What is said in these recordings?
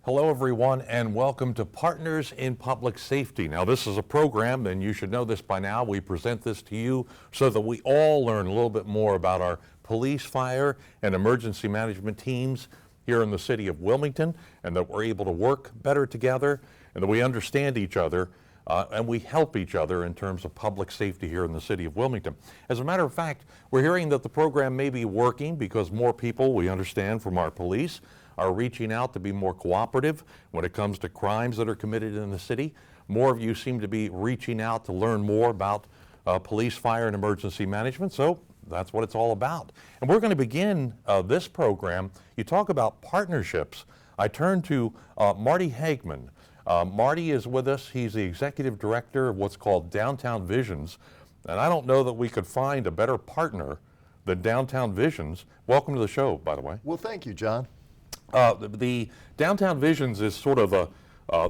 Hello everyone and welcome to Partners in Public Safety. Now this is a program, and you should know this by now, we present this to you so that we all learn a little bit more about our police, fire, and emergency management teams here in the city of Wilmington, and that we're able to work better together, and that we understand each other, and we help each other in terms of public safety here in the city of Wilmington. As a matter of fact, we're hearing that the program may be working because more people, we understand from our police, are reaching out to be more cooperative when it comes to crimes that are committed in the city. More of you seem to be reaching out to learn more about police, fire, and emergency management, so that's what it's all about. And we're going to begin this program. You talk about partnerships. I turn to Marty Hagman. Marty is with us. He's the executive director of what's called Downtown Visions, and I don't know that we could find a better partner than Downtown Visions. Welcome to the show, by the way. Well, thank you, John. The Downtown Visions is sort of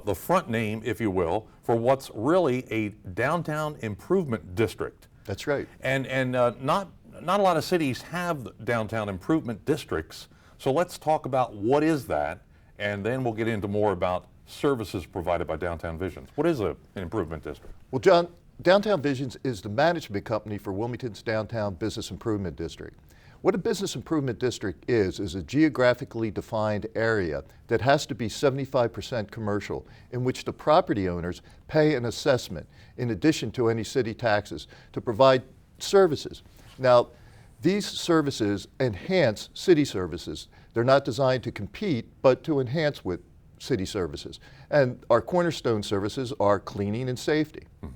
the front name, if you will, for what's really a downtown improvement district. That's right. And not a lot of cities have downtown improvement districts. So let's talk about what is that, and then we'll get into more about services provided by Downtown Visions. What is an improvement district? Well, John, Downtown Visions is the management company for Wilmington's Downtown Business Improvement District. What a business improvement district is a geographically defined area that has to be 75% commercial, in which the property owners pay an assessment in addition to any city taxes to provide services. Now, these services enhance city services. They're not designed to compete, but to enhance with city services. And our cornerstone services are cleaning and safety. Mm-hmm.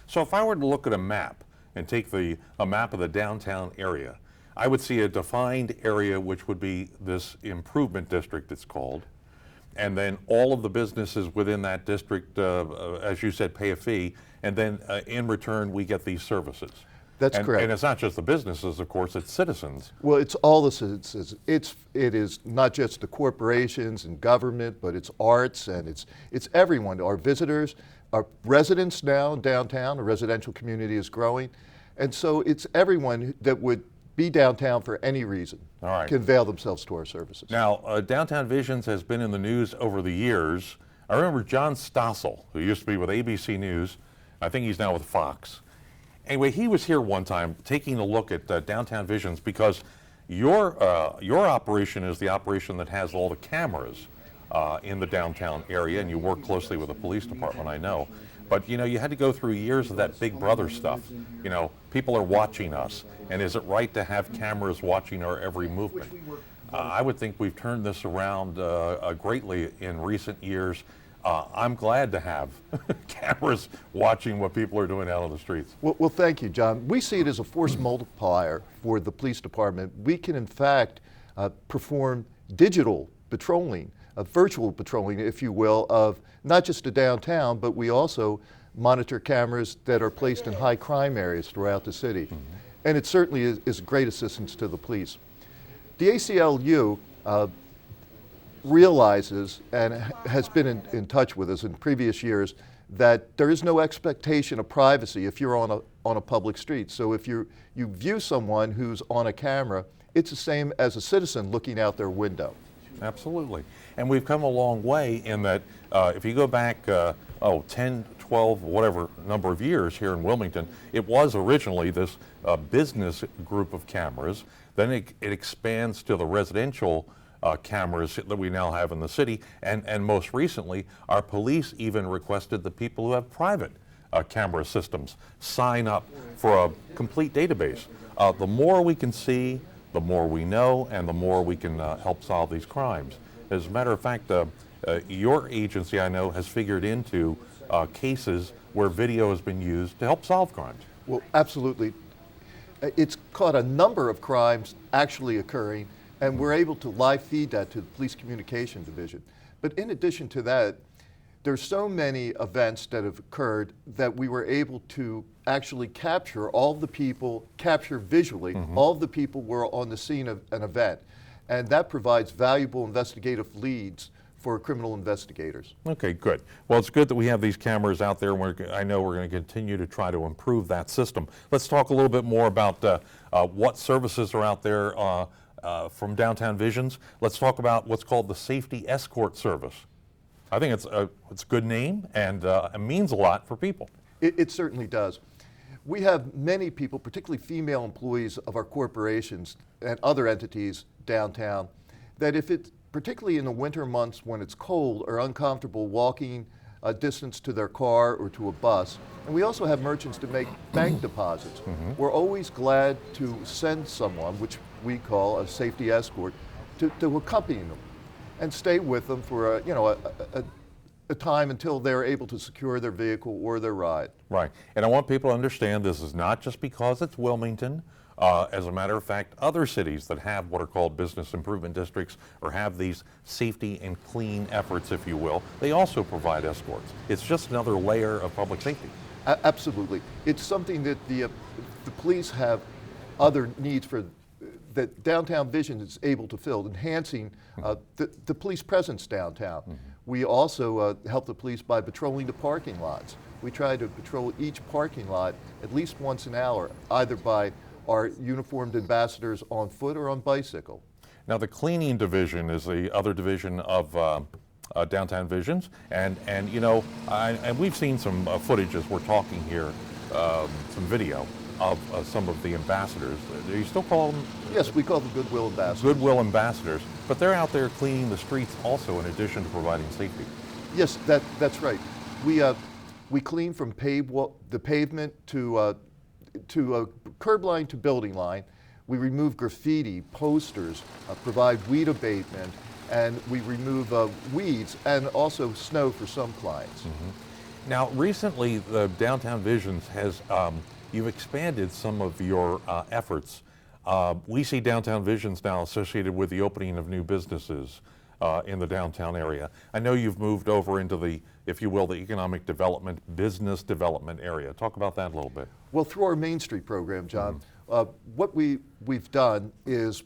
So if I were to look at a map and take a map of the downtown area, I would see a defined area which would be this improvement district, it's called, and then all of the businesses within that district, as you said, pay a fee, and then in return we get these services. That's correct. And it's not just the businesses, of course, it's citizens. Well, it's all the citizens. It is not just the corporations and government, but it's arts, and it's everyone. Our visitors, our residents now in downtown, the residential community is growing, and so it's everyone that would be downtown for any reason, can avail themselves to our services. Now, Downtown Visions has been in the news over the years. I remember John Stossel, who used to be with ABC News. I think he's now with Fox. Anyway, he was here one time taking a look at Downtown Visions because your operation is the operation that has all the cameras in the downtown area, and you work closely with the police department, I know. But you know, you had to go through years of that Big Brother stuff. You know, people are watching us, and is it right to have cameras watching our every movement? I would think we've turned this around greatly in recent years. I'm glad to have cameras watching what people are doing out on the streets. Well, thank you, John. We see it as a force multiplier for the police department. We can, in fact, perform digital patrolling, virtual patrolling, if you will, of not just the downtown, but we also monitor cameras that are placed in high crime areas throughout the city. Mm-hmm. And it certainly is great assistance to the police. The ACLU realizes and has been in touch with us in previous years that there is no expectation of privacy if you're on a public street. So if you view someone who's on a camera, it's the same as a citizen looking out their window. Absolutely. And we've come a long way in that if you go back 10, 12, whatever number of years here in Wilmington, it was originally this business group of cameras. Then it expands to the residential cameras that we now have in the city. And most recently, our police even requested the people who have private camera systems sign up for a complete database. The more we can see, the more we know, and the more we can help solve these crimes. As a matter of fact, your agency, I know, has figured into cases where video has been used to help solve crimes. Well, absolutely. It's caught a number of crimes actually occurring, and we're able to live feed that to the Police Communication Division. But in addition to that, there's so many events that have occurred that we were able to actually capture all the people, capture visually all of the people were on the scene of an event. And that provides valuable investigative leads for criminal investigators. Okay, good. Well, it's good that we have these cameras out there, and I know we're going to continue to try to improve that system. Let's talk a little bit more about what services are out there from Downtown Visions. Let's talk about what's called the Safety Escort Service. I think it's a good name, and it means a lot for people. It certainly does. We have many people, particularly female employees of our corporations and other entities downtown, that if it's particularly in the winter months when it's cold or uncomfortable walking a distance to their car or to a bus, and we also have merchants to make bank deposits. We're always glad to send someone, which we call a safety escort, to accompany them and stay with them for a time until they're able to secure their vehicle or their ride. Right, and I want people to understand this is not just because it's Wilmington. As a matter of fact, other cities that have what are called business improvement districts or have these safety and clean efforts, if you will, they also provide escorts. It's just another layer of public safety. Absolutely. It's something that the police have other needs for that Downtown Vision is able to fill, enhancing the police presence downtown. We also help the police by patrolling the parking lots. We try to patrol each parking lot at least once an hour, either by our uniformed ambassadors on foot or on bicycle. Now, the cleaning division is the other division of Downtown Visions, and we've seen some footage as we're talking here, some video of some of the ambassadors. Do you still call them? Yes, we call them Goodwill ambassadors. Goodwill ambassadors, but they're out there cleaning the streets also in addition to providing safety. Yes, that's right. We clean from the pavement to curb line to building line. We remove graffiti, posters, provide weed abatement, and we remove weeds and also snow for some clients. Now, recently, the Downtown Visions has, you've expanded some of your efforts. We see Downtown Visions now associated with the opening of new businesses in the downtown area. I know you've moved over into the, if you will, the economic development, business development area. Talk about that a little bit. Well, through our Main Street program, John, what we've done is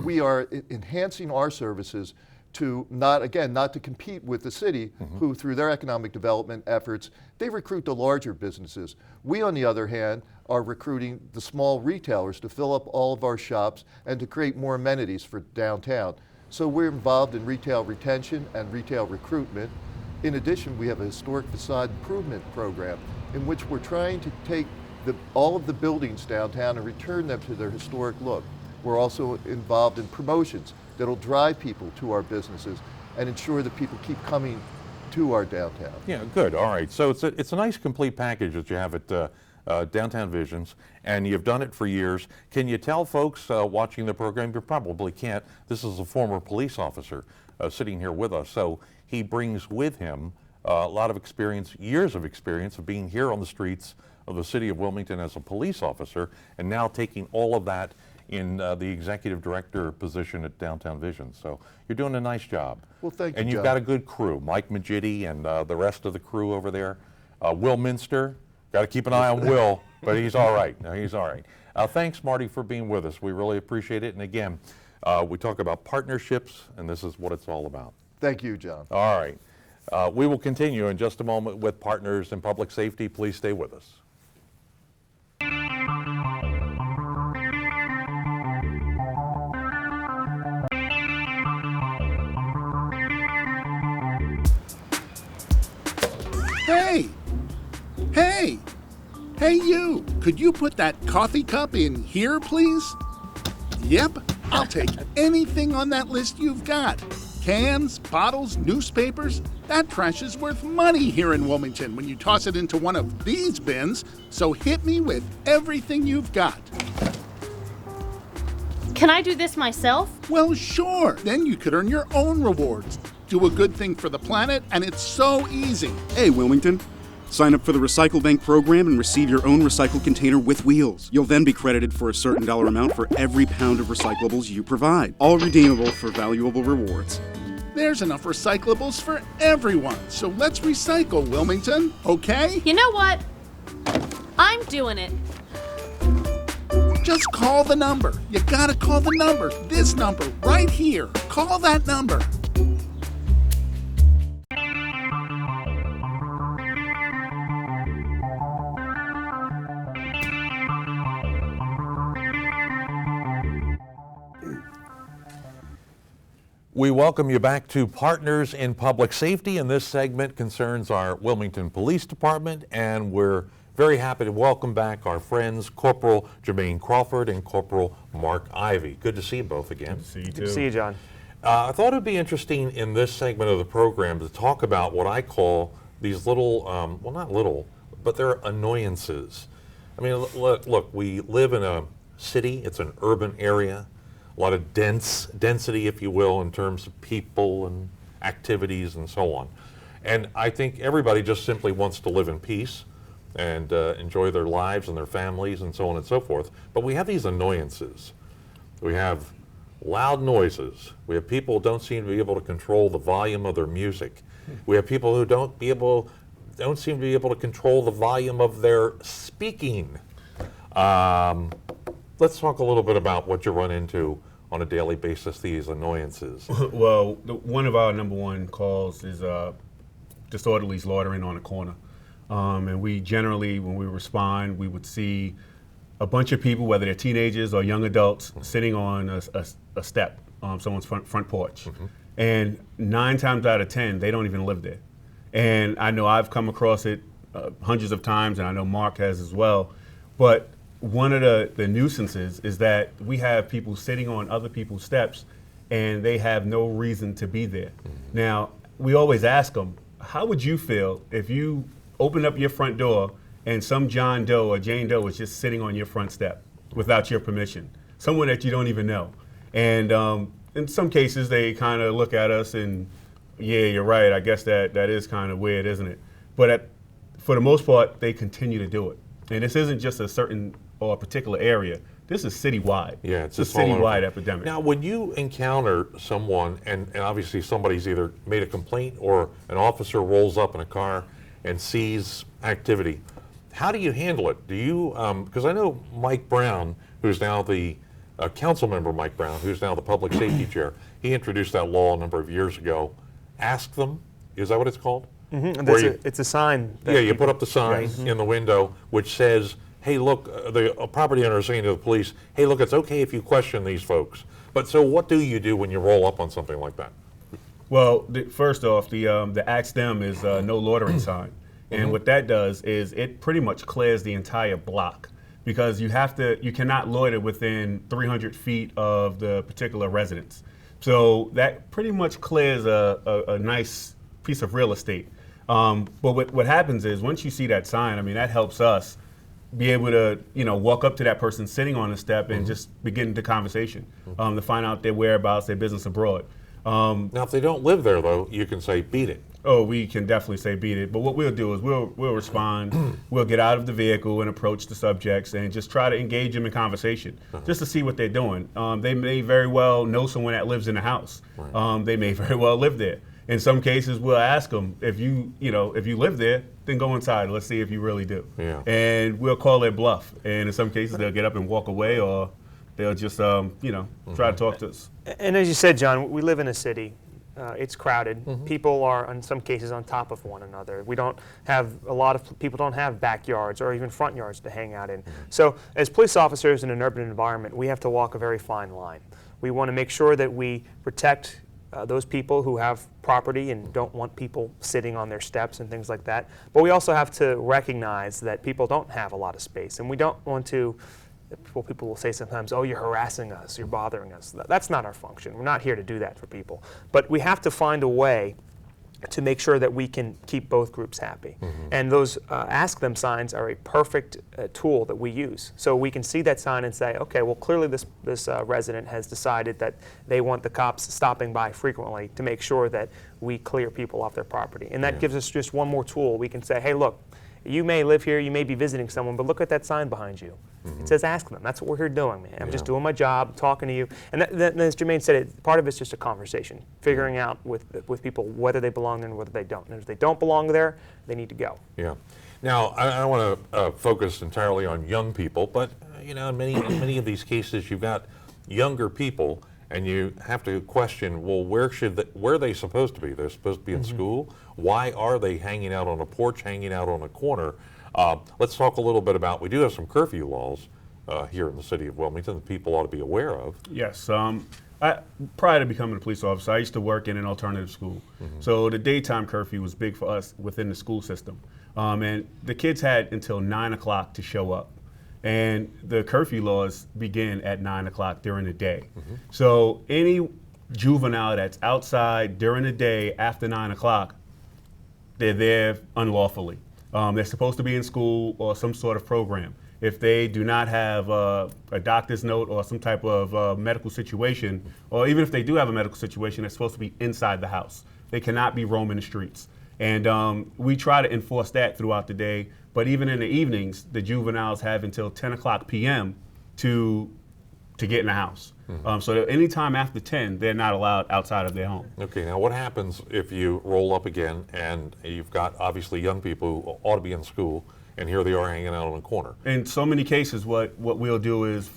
we are enhancing our services to not to compete with the city, who through their economic development efforts, they recruit the larger businesses. We, on the other hand, are recruiting the small retailers to fill up all of our shops and to create more amenities for downtown. So we're involved in retail retention and retail recruitment. In addition, we have a historic facade improvement program in which we're trying to take all of the buildings downtown and return them to their historic look. We're also involved in promotions that'll drive people to our businesses and ensure that people keep coming to our downtown. Yeah, good. All right. So it's a nice complete package that you have at Downtown Visions, and you've done it for years. Can you tell folks watching the program, you probably can't, this is a former police officer sitting here with us, so he brings with him a lot of experience, years of experience of being here on the streets of the city of Wilmington as a police officer, and now taking all of that in the executive director position at Downtown Vision. So you're doing a nice job. Well, thank you, and you've John. got a good crew, Mike Magidi and the rest of the crew over there. Will Minster, got to keep an eye on Will, but he's all right. No, he's all right. Thanks, Marty, for being with us. We really appreciate it. And again, we talk about partnerships, and this is what it's all about. Thank you, John. All right. We will continue in just a moment with Partners in Public Safety. Please stay with us. Hey! Hey! Hey you! Could you put that coffee cup in here, please? Yep, I'll take anything on that list you've got. Cans, bottles, newspapers. That trash is worth money here in Wilmington when you toss it into one of these bins, so hit me with everything you've got. Can I do this myself? Well, sure. Then you could earn your own rewards. Do a good thing for the planet, and it's so easy. Hey, Wilmington. Sign up for the Recycle Bank program and receive your own recycle container with wheels. You'll then be credited for a certain dollar amount for every pound of recyclables you provide, all redeemable for valuable rewards. There's enough recyclables for everyone, so let's recycle, Wilmington, okay? You know what? I'm doing it. Just call the number. You gotta call the number. This number right here. Call that number. We welcome you back to Partners in Public Safety, and this segment concerns our Wilmington Police Department, and we're very happy to welcome back our friends Corporal Jermaine Crawford and Corporal Mark Ivy. Good to see you both again. Good to see you, too. Good to see you, John. I thought it would be interesting in this segment of the program to talk about what I call these little, well, not little, but they're annoyances. I mean, look, we live in a city, it's an urban area, a lot of density, if you will, in terms of people and activities and so on. And I think everybody just simply wants to live in peace and enjoy their lives and their families and so on and so forth. But we have these annoyances. We have loud noises. We have people who don't seem to be able to control the volume of their music. We have people who don't seem to be able to control the volume of their speaking. Let's talk a little bit about what you run into on a daily basis, these annoyances. Well, one of our number one calls is disorderlies loitering on a corner. And we generally, when we respond, we would see a bunch of people, whether they're teenagers or young adults, sitting on a step, someone's front porch. And 9 times out of 10, they don't even live there. And I know I've come across it hundreds of times, and I know Mark has as well. But one of the nuisances is that we have people sitting on other people's steps, and they have no reason to be there. Now, we always ask them, how would you feel if you opened up your front door and some John Doe or Jane Doe was just sitting on your front step without your permission, someone that you don't even know? And in some cases, they kind of look at us and, yeah, you're right, I guess that is kind of weird, isn't it? But for the most part, they continue to do it. And this isn't just a certain or a particular area. This is citywide. Yeah, it's a citywide epidemic. Now, when you encounter someone, and obviously somebody's either made a complaint or an officer rolls up in a car and sees activity, how do you handle it? Do you, because I know Mike Brown, who's now the council member Mike Brown, who's now the public safety chair, he introduced that law a number of years ago. Ask them, is that what it's called? It's a sign. Yeah, you put up the sign in the window which says, hey, look, the property owner is saying to the police, hey, look, it's okay if you question these folks. But so what do you do when you roll up on something like that? Well, first off, the Ask Them is no loitering sign. And what that does is it pretty much clears the entire block, because you cannot loiter within 300 feet of the particular residence. So that pretty much clears a nice piece of real estate. But what happens is once you see that sign, I mean, that helps us be able to, walk up to that person sitting on the step and just begin the conversation to find out their whereabouts, their business abroad. Now, if they don't live there, though, you can say, beat it. Oh, we can definitely say beat it. But what we'll do is we'll respond. We'll get out of the vehicle and approach the subjects and just try to engage them in conversation, just to see what they're doing. They may very well know someone that lives in the house. They may very well live there. In some cases, we'll ask them, if you live there, then go inside. Let's see if you really do. Yeah. And we'll call their bluff. And in some cases, they'll get up and walk away, or they'll just, try to talk to us. And as you said, John, we live in a city. It's crowded. People are, in some cases, on top of one another. We don't have, a lot of people don't have backyards or even front yards to hang out in. So as police officers in an urban environment, we have to walk a very fine line. We want to make sure that we protect those people who have property and don't want people sitting on their steps and things like that. But we also have to recognize that people don't have a lot of space, and we don't want to, people will say sometimes, oh, you're harassing us, you're bothering us. That's not our function. We're not here to do that for people. But we have to find a way to make sure that we can keep both groups happy. And those Ask Them signs are a perfect tool that we use. So we can see that sign and say, okay, well, clearly this resident has decided that they want the cops stopping by frequently to make sure that we clear people off their property. And that gives us just one more tool. We can say, hey, look, you may live here, you may be visiting someone, but look at that sign behind you. It says Ask Them. That's what we're here doing, man. I'm just doing my job, talking to you. And as Jermaine said, part of it's just a conversation, figuring out with people whether they belong there and whether they don't. And if they don't belong there, they need to go. Yeah. Now, I don't want to focus entirely on young people, but in many of these cases, you've got younger people, and you have to question, well, where are they supposed to be? They're supposed to be in school. Why are they hanging out on a porch, hanging out on a corner? Let's talk a little bit about, we do have some curfew laws here in the city of Wilmington that people ought to be aware of. Yes. Prior to becoming a police officer, I used to work in an alternative school. So the daytime curfew was big for us within the school system. And the kids had until 9 o'clock to show up. And the curfew laws begin at 9 o'clock during the day. So any juvenile that's outside during the day after 9 o'clock, they're there unlawfully. They're supposed to be in school or some sort of program. If they do not have a doctor's note or some type of medical situation, or even if they do have a medical situation, they're supposed to be inside the house. They cannot be roaming the streets. And we try to enforce that throughout the day, but even in the evenings, the juveniles have until 10 o'clock p.m. to get in the house. So that anytime after 10, they're not allowed outside of their home. Okay, now what happens if you roll up again and you've got obviously young people who ought to be in school, and here they are hanging out on the corner? In so many cases, what we'll do is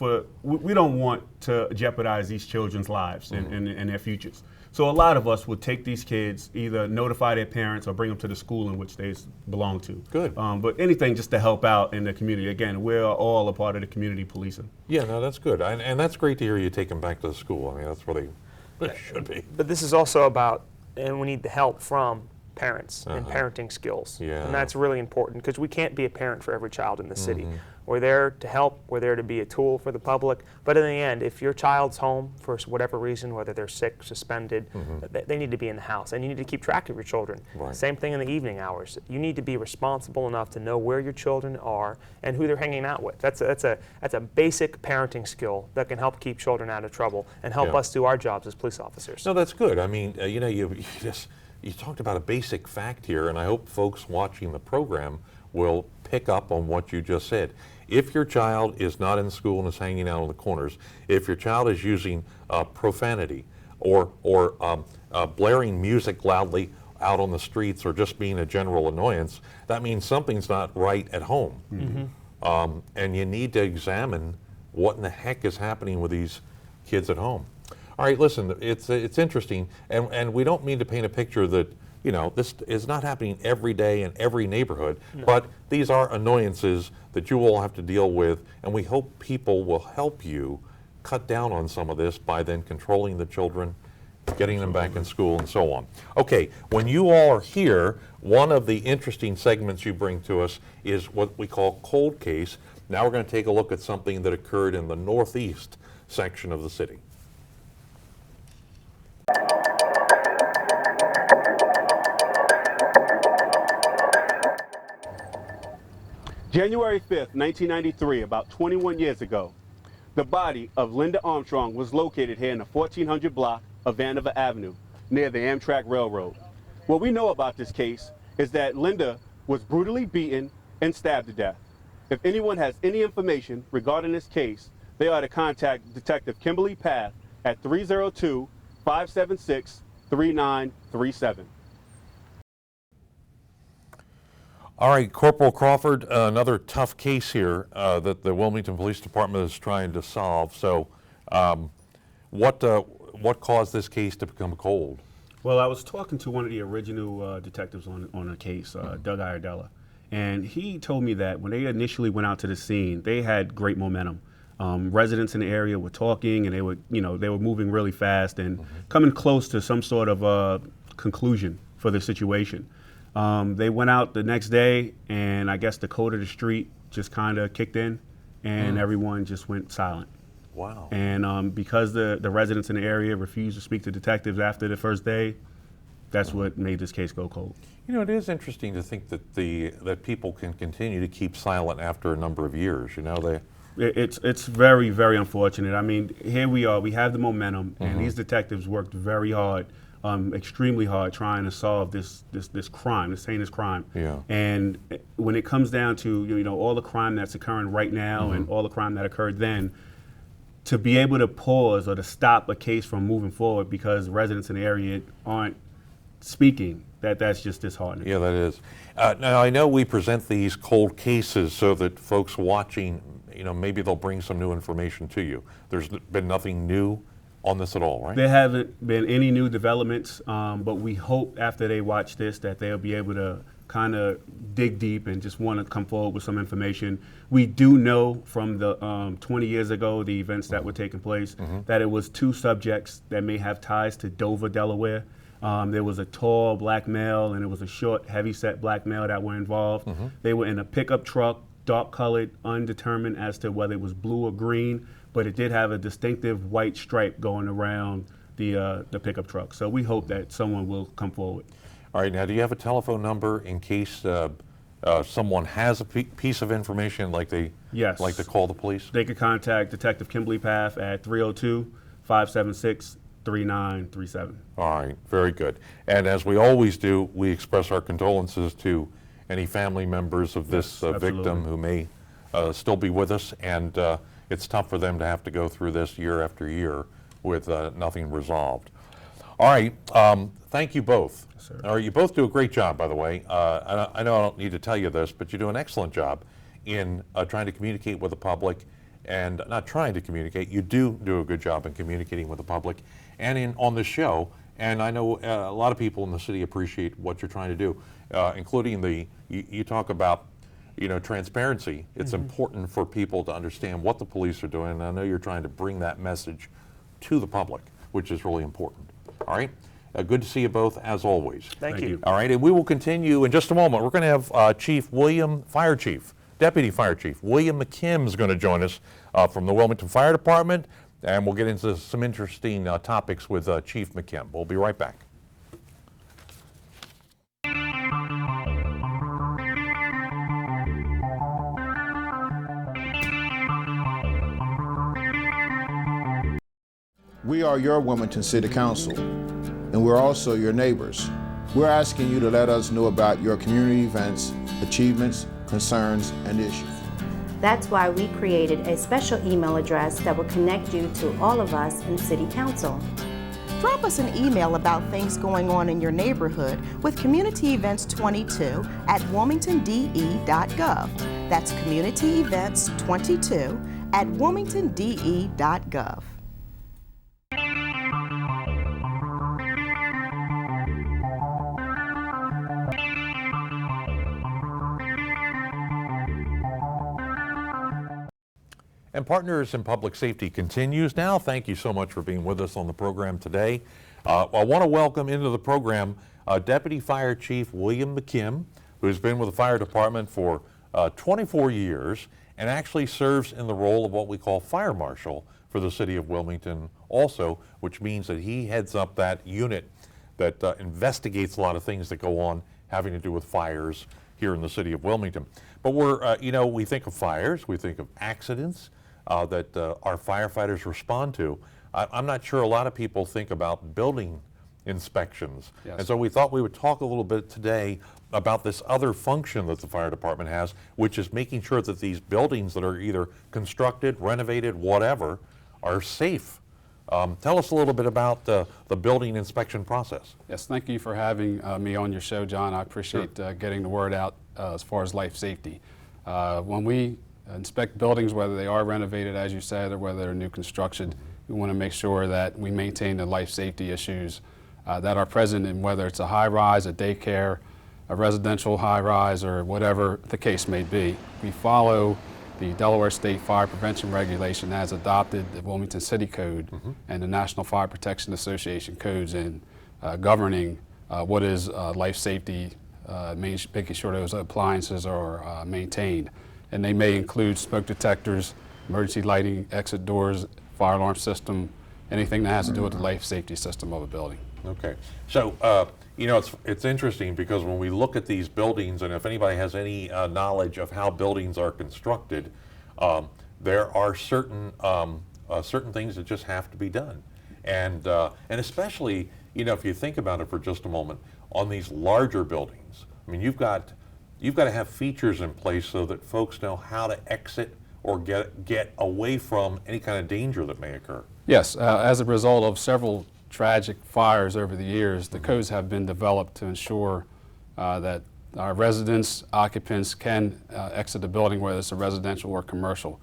we don't want to jeopardize these children's lives and their futures. So a lot of us would take these kids, either notify their parents or bring them to the school in which they belong to. Good. But anything just to help out in the community. Again, we're all a part of the community policing. Yeah, no, that's good. And that's great to hear you take them back to the school. I mean, that's where they should be. But this is also about, and we need the help from parents and parenting skills. Yeah. And that's really important because we can't be a parent for every child in the city. We're there to help, we're there to be a tool for the public, but in the end, if your child's home for whatever reason, whether they're sick, suspended, they need to be in the house, and you need to keep track of your children. Right. Same thing in the evening hours. You need to be responsible enough to know where your children are and who they're hanging out with. That's a basic parenting skill that can help keep children out of trouble and help us do our jobs as police officers. No, that's good. I mean, you talked about a basic fact here, and I hope folks watching the program will pick up on what you just said. If your child is not in school and is hanging out on the corners, if your child is using profanity or blaring music loudly out on the streets or just being a general annoyance, that means something's not right at home. And you need to examine what in the heck is happening with these kids at home. All right, listen, it's interesting, and we don't mean to paint a picture that, you know, this is not happening every day in every neighborhood, but these are annoyances that you all have to deal with, and we hope people will help you cut down on some of this by then controlling the children, getting them back in school, and so on. Okay, when you all are here, one of the interesting segments you bring to us is what we call Cold Case. Now we're going to take a look at something that occurred in the northeast section of the city. January 5th, 1993, about 21 years ago, the body of Linda Armstrong was located here in the 1400 block of Vandiver Avenue, near the Amtrak Railroad. What we know about this case is that Linda was brutally beaten and stabbed to death. If anyone has any information regarding this case, they ought to contact Detective Kimberly Path at 302-576-3937. All right, Corporal Crawford, another tough case here that the Wilmington Police Department is trying to solve. So what caused this case to become cold? Well, I was talking to one of the original detectives on the case, Doug Iredella, and he told me that when they initially went out to the scene, they had great momentum. Residents in the area were talking, and they were moving really fast and coming close to some sort of conclusion for the situation. They went out the next day, and I guess the code of the street just kind of kicked in, and everyone just went silent. Wow. And because the residents in the area refused to speak to detectives after the first day, that's what made this case go cold. You know, it is interesting to think that that people can continue to keep silent after a number of years. You know, it's very, very unfortunate. I mean, here we are. We have the momentum, and these detectives worked very hard. Extremely hard trying to solve this crime, this heinous crime. Yeah. And when it comes down to all the crime that's occurring right now and all the crime that occurred then, to be able to pause or to stop a case from moving forward because residents in the area aren't speaking, that's just disheartening. Yeah, that is. Now I know we present these cold cases so that folks watching, maybe they'll bring some new information to you. There's been nothing new on this at all, right? There haven't been any new developments, but we hope after they watch this that they'll be able to kind of dig deep and just want to come forward with some information. We do know from the 20 years ago, the events that were taking place, that it was 2 subjects that may have ties to Dover, Delaware. There was a tall black male and it was a short, heavy-set black male that were involved. They were in a pickup truck, dark-colored, undetermined as to whether it was blue or green, but it did have a distinctive white stripe going around the pickup truck. So we hope that someone will come forward. All right, now do you have a telephone number in case someone has a piece of information like they Yes. like to call the police? They could contact Detective Kimberly Path at 302-576-3937. All right, very good. And as we always do, we express our condolences to any family members of this victim absolutely. who may still be with us, and it's tough for them to have to go through this year after year with nothing resolved. All right, thank you both. Yes, sir. All right, you both do a great job, by the way. I know I don't need to tell you this, but you do an excellent job in trying to communicate with the public, and not trying to communicate, you do a good job in communicating with the public and on this show. And I know a lot of people in the city appreciate what you're trying to do, including you talk about, transparency. It's important for people to understand what the police are doing, and I know you're trying to bring that message to the public, which is really important. All right, good to see you both as always. Thank you. All right, and we will continue in just a moment. We're going to have Deputy Fire Chief William McKim is going to join us from the Wilmington Fire Department, and we'll get into some interesting topics with Chief McKim. We'll be right back. We are your Wilmington City Council, and we're also your neighbors. We're asking you to let us know about your community events, achievements, concerns, and issues. That's why we created a special email address that will connect you to all of us in City Council. Drop us an email about things going on in your neighborhood with Community Events 22 at wilmingtonde.gov. That's Community Events 22 at wilmingtonde.gov. And Partners in Public Safety continues now. Thank you so much for being with us on the program today. I want to welcome into the program Deputy Fire Chief William McKim, who's been with the fire department for 24 years and actually serves in the role of what we call fire marshal for the city of Wilmington also, which means that he heads up that unit that investigates a lot of things that go on having to do with fires here in the city of Wilmington. But we think of fires, we think of accidents that our firefighters respond to. I'm not sure a lot of people think about building inspections. Yes. And so we thought we would talk a little bit today about this other function that the fire department has, which is making sure that these buildings that are either constructed, renovated, whatever, are safe. Tell us a little bit about the building inspection process. Yes, thank you for having me on your show, John. I appreciate getting the word out as far as life safety. When we inspect buildings, whether they are renovated, as you said, or whether they're new construction, we want to make sure that we maintain the life safety issues that are present in whether it's a high-rise, a daycare, a residential high-rise, or whatever the case may be. We follow the Delaware State Fire Prevention Regulation as adopted, the Wilmington City Code, and the National Fire Protection Association codes in governing what is life safety, making sure those appliances are maintained. And they may include smoke detectors, emergency lighting, exit doors, fire alarm system, anything that has to do with the life safety system of a building. Okay, so it's interesting because when we look at these buildings, and if anybody has any knowledge of how buildings are constructed, there are certain things that just have to be done, and especially if you think about it for just a moment, on these larger buildings, I mean you've got to have features in place so that folks know how to exit or get away from any kind of danger that may occur. Yes, as a result of several tragic fires over the years, the codes have been developed to ensure that our residents, occupants can exit the building, whether it's a residential or commercial.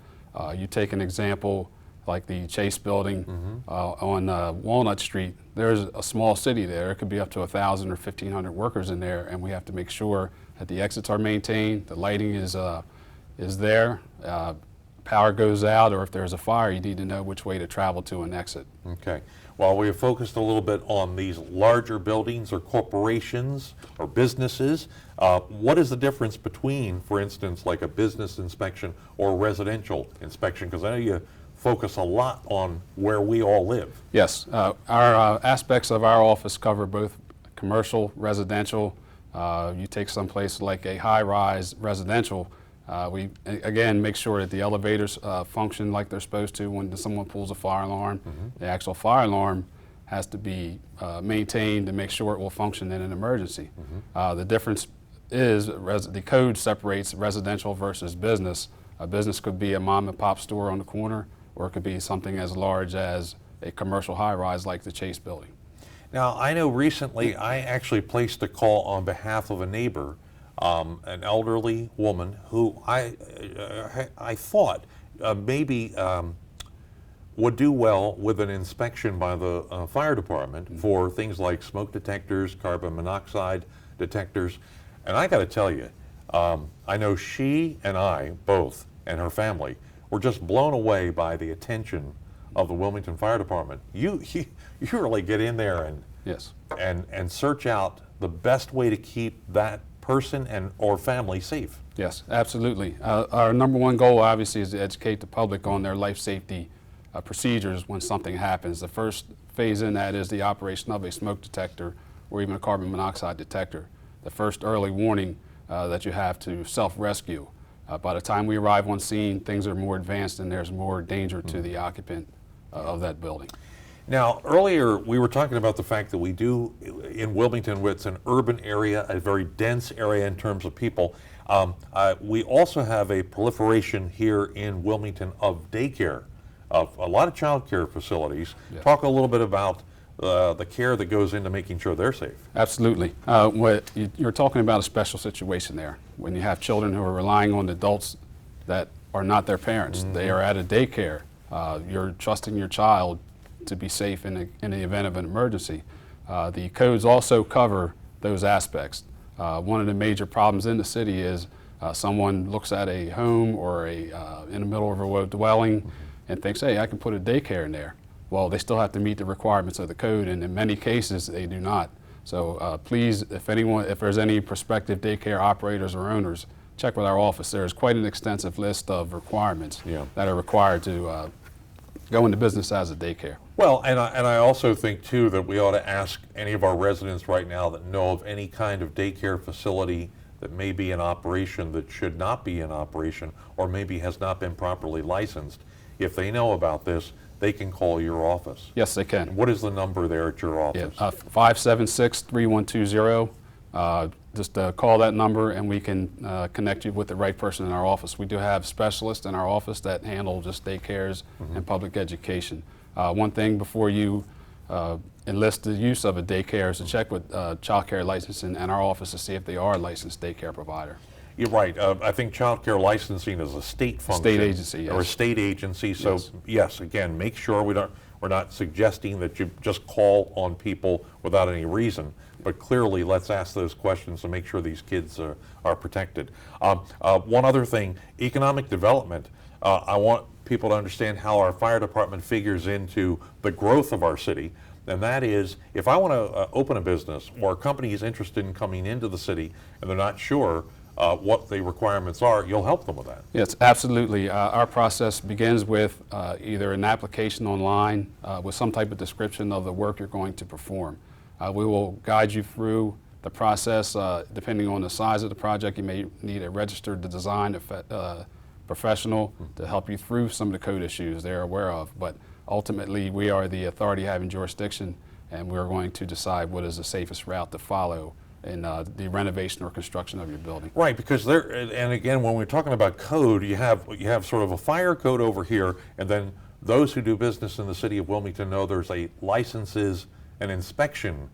You take an example like the Chase building on Walnut Street. There's a small city there. It could be up to 1,000 or 1,500 workers in there, and we have to make sure that the exits are maintained, the lighting is there, power goes out, or if there's a fire, you need to know which way to travel to and exit. Okay. Well, we have focused a little bit on these larger buildings or corporations or businesses. What is the difference between, for instance, like a business inspection or residential inspection? Because I know you focus a lot on where we all live. Yes. Our aspects of our office cover both commercial, residential. You take someplace like a high-rise residential, we, again, make sure that the elevators function like they're supposed to when someone pulls a fire alarm. The actual fire alarm has to be maintained to make sure it will function in an emergency. The difference is the code separates residential versus business. A business could be a mom and pop store on the corner, or it could be something as large as a commercial high-rise like the Chase building. Now, I know recently I actually placed a call on behalf of a neighbor, an elderly woman who I thought maybe would do well with an inspection by the fire department for things like smoke detectors, carbon monoxide detectors. And I got to tell you, I know she and I both and her family were just blown away by the attention of the Wilmington Fire Department. You really get in there and yes, and search out the best way to keep that person and or family safe. Yes, absolutely. Our number one goal, obviously, is to educate the public on their life safety procedures when something happens. The first phase in that is the operation of a smoke detector or even a carbon monoxide detector. The first early warning that you have to self-rescue. By the time we arrive on scene, things are more advanced and there's more danger to the occupant of that building. Now, earlier we were talking about the fact that we do, in Wilmington, it's an urban area, a very dense area in terms of people. We also have a proliferation here in Wilmington of daycare, of a lot of child care facilities. Yeah. Talk a little bit about the care that goes into making sure they're safe. Absolutely. You're talking about a special situation there. When you have children who are relying on adults that are not their parents, they are at a daycare. You're trusting your child to be safe in the event of an emergency. The codes also cover those aspects. One of the major problems in the city is someone looks at a home or in the middle of a dwelling and thinks, hey, I can put a daycare in there. Well, they still have to meet the requirements of the code, and in many cases they do not. So please, if there's any prospective daycare operators or owners, check with our office. There's quite an extensive list of requirements that are required to go into business as a daycare. Well, and I also think, too, that we ought to ask any of our residents right now that know of any kind of daycare facility that may be in operation that should not be in operation or maybe has not been properly licensed. If they know about this, they can call your office. Yes, they can. What is the number there at your office? 576-3120. Just call that number and we can connect you with the right person in our office. We do have specialists in our office that handle just daycares and public education. One thing before you enlist the use of a daycare is to check with child care licensing in our office to see if they are a licensed daycare provider. You're right. I think child care licensing is a state function. State agency, yes. Or a state agency. So yes, again, make sure we're not suggesting that you just call on people without any reason. But clearly, let's ask those questions to make sure these kids are protected. One other thing, economic development. I want people to understand how our fire department figures into the growth of our city. And that is, if I want to open a business or a company is interested in coming into the city and they're not sure what the requirements are, you'll help them with that. Yes, absolutely. Our process begins with either an application online with some type of description of the work you're going to perform. We will guide you through the process. Depending on the size of the project, you may need a registered design professional to help you through some of the code issues they're aware of. But ultimately, we are the authority having jurisdiction, and we're going to decide what is the safest route to follow in the renovation or construction of your building. Right, because there, and again, when we're talking about code, you have sort of a fire code over here, and then those who do business in the city of Wilmington know there's a licenses and inspection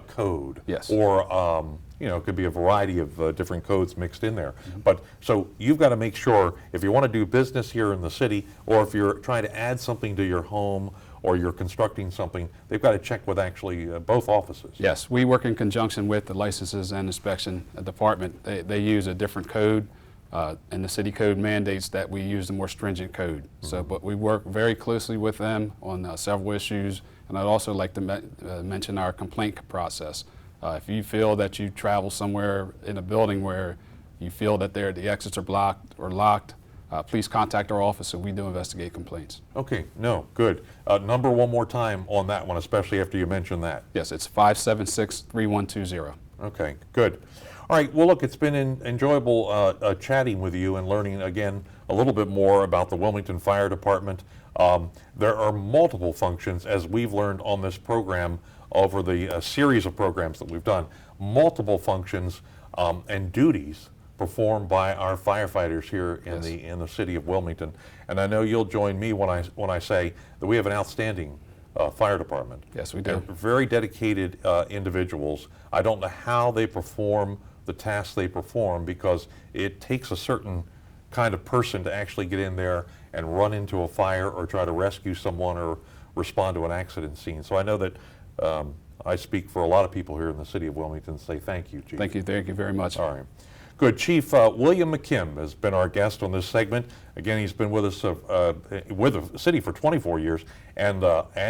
code. Yes. Or it could be a variety of different codes mixed in there. But so you've got to make sure if you want to do business here in the city, or if you're trying to add something to your home, or you're constructing something, they've got to check with actually both offices. Yes, we work in conjunction with the licenses and inspection department. They use a different code, and the city code mandates that we use the more stringent code. So, but we work very closely with them on several issues, and I'd also like to mention our complaint process. If you feel that you travel somewhere in a building where you feel that the exits are blocked or locked, please contact our office and we do investigate complaints. Okay, no, good. Number one more time on that one, especially after you mentioned that. Yes, it's 576-3120. Okay, good. All right, well, look, it's been enjoyable chatting with you and learning, again, a little bit more about the Wilmington Fire Department. There are multiple functions, as we've learned on this program over the series of programs that we've done, multiple functions and duties performed by our firefighters here in the city of Wilmington. And I know you'll join me when I say that we have an outstanding fire department. Yes, we do. They're very dedicated individuals. I don't know how they perform the tasks they perform, because it takes a certain kind of person to actually get in there and run into a fire or try to rescue someone or respond to an accident scene. So I know that I speak for a lot of people here in the city of Wilmington to say thank you, Chief. Thank you very much. All right. Good. Chief William McKim has been our guest on this segment. Again, he's been with us with the city for 24 years and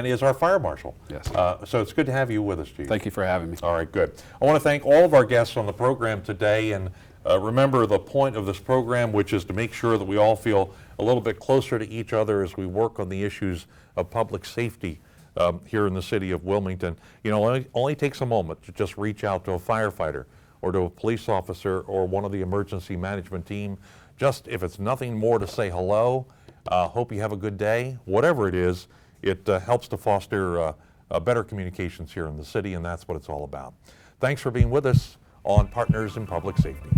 is our fire marshal. Yes. So it's good to have you with us, Chief. Thank you for having me. All right, good. I want to thank all of our guests on the program today, and remember the point of this program, which is to make sure that we all feel a little bit closer to each other as we work on the issues of public safety here in the city of Wilmington. You know, it only takes a moment to just reach out to a firefighter or to a police officer or one of the emergency management team. Just if it's nothing more to say hello, hope you have a good day. Whatever it is, it helps to foster better communications here in the city, and that's what it's all about. Thanks for being with us on Partners in Public Safety.